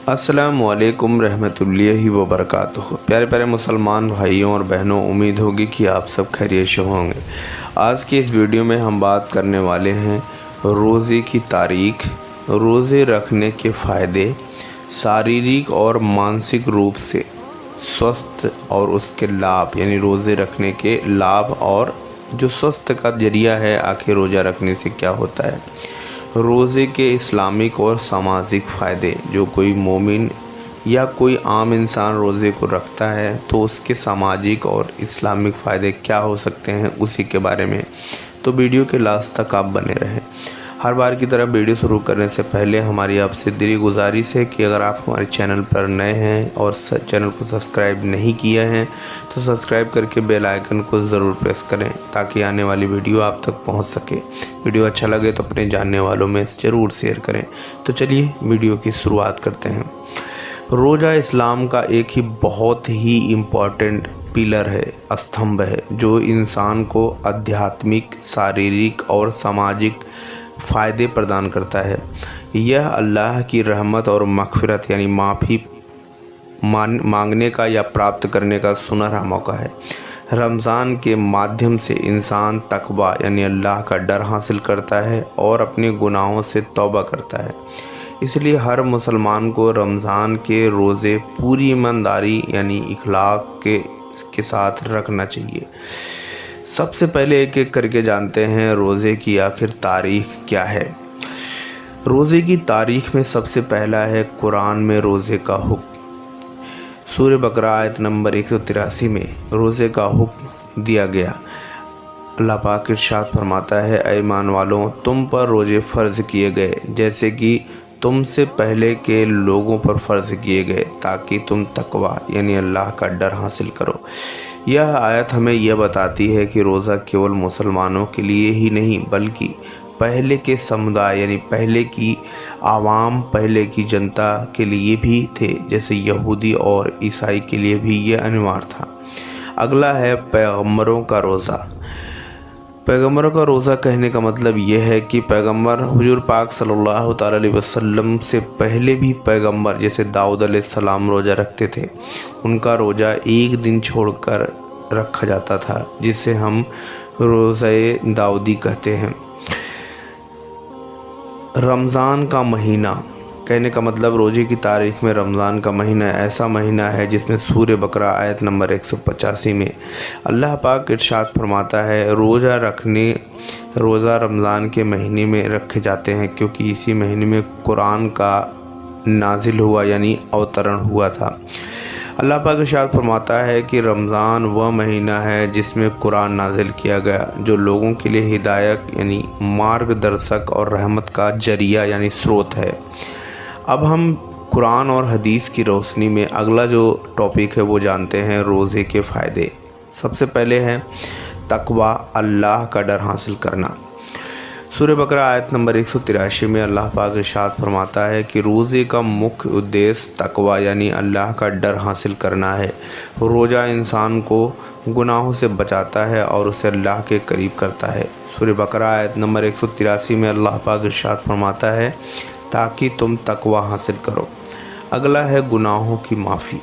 السلام علیکم رحمۃ اللہ وبرکاتہ۔ پیارے پیارے مسلمان بھائیوں اور بہنوں، امید ہوگی کہ آپ سب خیریت سے ہوں گے۔ آج کی اس ویڈیو میں ہم بات کرنے والے ہیں روزے کی تاریخ، روزے رکھنے کے فائدے، شاریرک اور مانسک روپ سے سوستھ اور اس کے لابھ، یعنی روزے رکھنے کے لابھ اور جو سوستھ کا ذریعہ ہے آخر روزہ رکھنے سے کیا ہوتا ہے، روزے کے اسلامک اور سماجک فائدے، جو کوئی مومن یا کوئی عام انسان روزے کو رکھتا ہے تو اس کے سماجک اور اسلامک فائدے کیا ہو سکتے ہیں، اسی کے بارے میں تو ویڈیو کے لاسٹ تک آپ بنے رہیں۔ ہر بار کی طرح ویڈیو شروع کرنے سے پہلے ہماری آپ سے دلی گزارش ہے کہ اگر آپ ہمارے چینل پر نئے ہیں اور چینل کو سبسکرائب نہیں کیا ہے تو سبسکرائب کر کے بیل آئیکن کو ضرور پریس کریں تاکہ آنے والی ویڈیو آپ تک پہنچ سکے۔ ویڈیو اچھا لگے تو اپنے جاننے والوں میں ضرور شیئر کریں۔ تو چلیے ویڈیو کی شروعات کرتے ہیں۔ روزہ اسلام کا ایک ہی بہت ہی امپورٹنٹ پلر ہے، استھمبھ ہے، جو انسان کو آدھیاتمک، شاریرک اور سماجک فائدے پردان کرتا ہے۔ یہ اللہ کی رحمت اور مغفرت یعنی معافی مانگنے کا یا پراپت کرنے کا سنہرا موقع ہے۔ رمضان کے مادھیم سے انسان تقویٰ یعنی اللہ کا ڈر حاصل کرتا ہے اور اپنے گناہوں سے توبہ کرتا ہے۔ اس لیے ہر مسلمان کو رمضان کے روزے پوری ایمانداری یعنی اخلاق کے ساتھ رکھنا چاہیے۔ سب سے پہلے ایک ایک کر کے جانتے ہیں روزے کی آخر تاریخ کیا ہے۔ روزے کی تاریخ میں سب سے پہلا ہے قرآن میں روزے کا حکم۔ سورہ بقرہ آیت نمبر 183 میں روزے کا حکم دیا گیا۔ اللہ پاک ارشاد فرماتا ہے، اے ایمان والوں، تم پر روزے فرض کیے گئے جیسے کہ تم سے پہلے کے لوگوں پر فرض کیے گئے تاکہ تم تقویٰ یعنی اللہ کا ڈر حاصل کرو۔ یہ آیت ہمیں یہ بتاتی ہے کہ روزہ کیول مسلمانوں کے لیے ہی نہیں بلکہ پہلے کے سمدائے یعنی پہلے کی عوام، پہلے کی جنتا کے لیے بھی تھے، جیسے یہودی اور عیسائی کے لیے بھی یہ انوار تھا۔ اگلا ہے پیغمبروں کا روزہ۔ پیغمبروں کا روزہ کہنے کا مطلب یہ ہے کہ پیغمبر حضور پاک صلی اللہ تعالی علیہ وسلم سے پہلے بھی پیغمبر جیسے داؤد علیہ السلام روزہ رکھتے تھے۔ ان کا روزہ ایک دن چھوڑ کر رکھا جاتا تھا جسے ہم روزہ داؤدی کہتے ہیں۔ رمضان کا مہینہ کہنے کا مطلب روزے کی تاریخ میں رمضان کا مہینہ ایسا مہینہ ہے جس میں سورہ بقرہ آیت نمبر 185 میں اللہ پاک ارشاد فرماتا ہے، روزہ رمضان کے مہینے میں رکھے جاتے ہیں کیونکہ اسی مہینے میں قرآن کا نازل ہوا یعنی اوترن ہوا تھا۔ اللہ پاک ارشاد فرماتا ہے کہ رمضان وہ مہینہ ہے جس میں قرآن نازل کیا گیا، جو لوگوں کے لیے ہدایت یعنی مارگ درشک اور رحمت کا ذریعہ یعنی سروت ہے۔ اب ہم قرآن اور حدیث کی روشنی میں اگلا جو ٹاپک ہے وہ جانتے ہیں روزے کے فائدے۔ سب سے پہلے ہے تقویٰ، اللہ کا ڈر حاصل کرنا۔ سورہ بقرہ آیت نمبر 183 میں اللہ پاک ارشاد فرماتا ہے کہ روزے کا مکھ ادیش تقویٰ یعنی اللہ کا ڈر حاصل کرنا ہے۔ روزہ انسان کو گناہوں سے بچاتا ہے اور اسے اللہ کے قریب کرتا ہے۔ سورہ بقرہ آیت نمبر 183 میں اللہ پاک ارشاد فرماتا ہے تاکہ تم تقویٰ حاصل کرو۔ اگلا ہے گناہوں کی معافی۔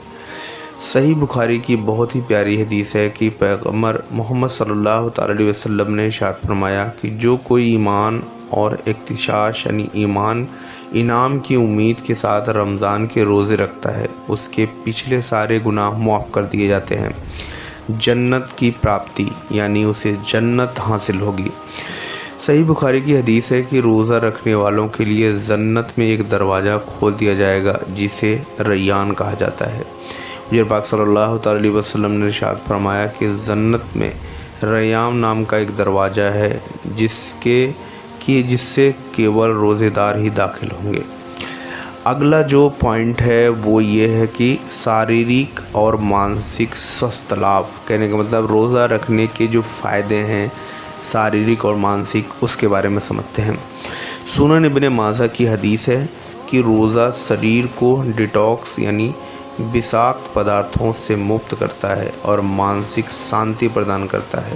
صحیح بخاری کی بہت ہی پیاری حدیث ہے کہ پیغمبر محمد صلی اللہ تعالی علیہ وسلم نے ارشاد فرمایا کہ جو کوئی ایمان اور احتساب یعنی انعام کی امید کے ساتھ رمضان کے روزے رکھتا ہے، اس کے پچھلے سارے گناہ معاف کر دیے جاتے ہیں۔ جنت کی پراپتی یعنی اسے جنت حاصل ہوگی۔ صحیح بخاری کی حدیث ہے کہ روزہ رکھنے والوں کے لیے جنت میں ایک دروازہ کھول دیا جائے گا جسے ریان کہا جاتا ہے۔ حضور پاک صلی اللہ تعالی علیہ وسلم نے ارشاد فرمایا کہ جنت میں ریان نام کا ایک دروازہ ہے جس سے کیول روزے دار ہی داخل ہوں گے۔ اگلا جو پوائنٹ ہے وہ یہ ہے کہ شاریرک اور مانسک سوستھ لابھ کہنے کا مطلب روزہ رکھنے کے جو فائدے ہیں شاریرک اور مانسک اس کے بارے میں سمجھتے ہیں۔ سنن ابن ماجہ کی حدیث ہے کہ روزہ شریر کو ڈیٹاکس یعنی بساقت پدارتھوں سے مکت کرتا ہے اور مانسک شانتی پردان کرتا ہے۔